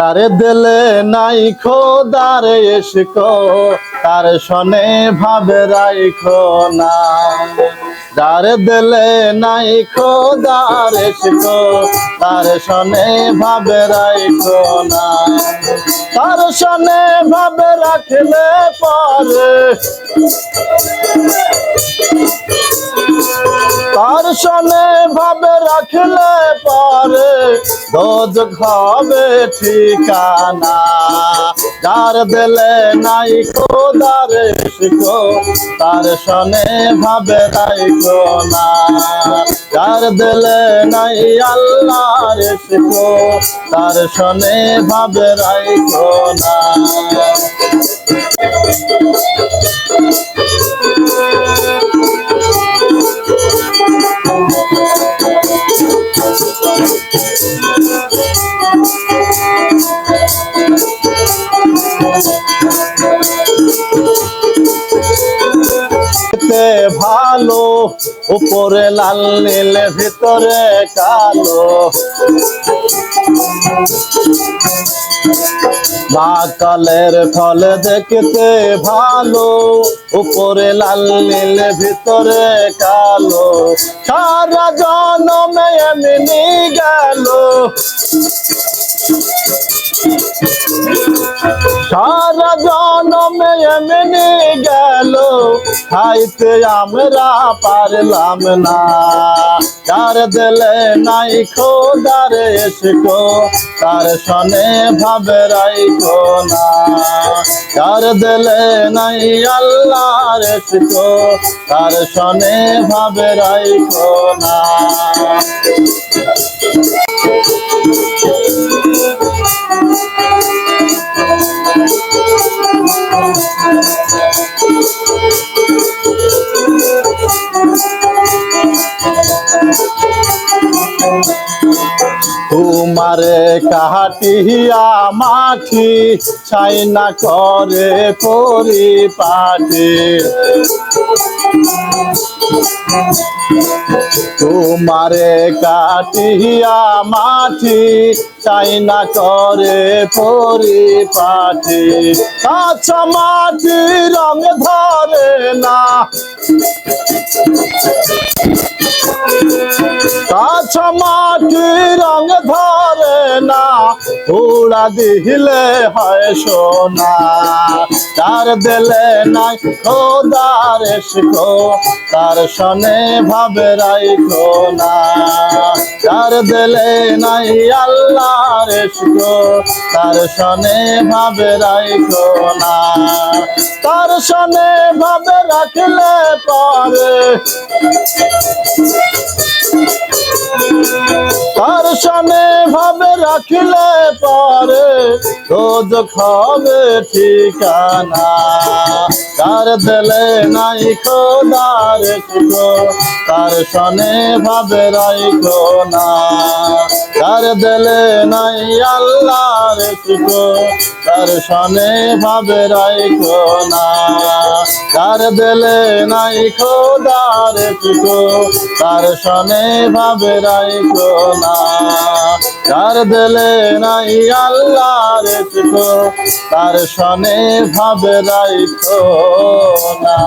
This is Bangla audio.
তারে দিলে নাই খোদার ইশক তার শনে ভাবে রাইখো না। যার দিলে নাই খোদার ইশক তার শনে ভাবে রাইখো না। তার শনে ভাবে রাখলে পরে তার শনে ভাবে রাখলে পরে দোজখ হবে ঠিকানা। যার দিলে নাই খোদার ইশক তার শনে ভাবে রাইখো না। যার দিলে নাই আল্লাহর ইশক তার শনে ভাবে রাইখো না। ভালো উপরে লাল নীল ভিতরে কালো, মাকালের ফল দেখতে ভালো উপরে লাল নীল ভিতরে কালো। সারা জনমে এমনি গেল সারা জনমে এমনি গেল খাইতে আমরা পারলাম না। যার দিলে নাই খোদার ইশক তার শনে ভাবে রাইখো না। যার দিলে নাই আল্লাহর ইশক তার শনে ভাবে রাইখো না। তোমারে কাটিয়া মাটি ছাইনা করে পরিপাটি। তোমারে কাটিয়া মাটি চাইনা করে পরিপাটি। কাঁচা মাটি রং ধরে না কাঁচা মাটি রং ধরে না উড়া দিলে হয় সোনা। তার দিলে নাই খোদার ইশক তার শনে ভাবে রাইখো না। তার দিলে নাই আল্লাহর ইশক তার শনে ভাবে রাইখো না। তার শনে ভাবে রাখলে পরে তার শনে ভাবে রাখলে পরে দোজখ হবে ঠিকানা। তার দিলে নাই খোদার ইশক তার শনে ভাবে রাইখো না। তার দিলে নাই আল্লাহর ইশক তার শনে ভাবে রাইখো না। তার দিলে নাই খোদার ইশক তার শনে ভাবে রাইখো না। যার দিলে নাই আল্লাহর ইশক তার শনে ভাবে রাইখো না।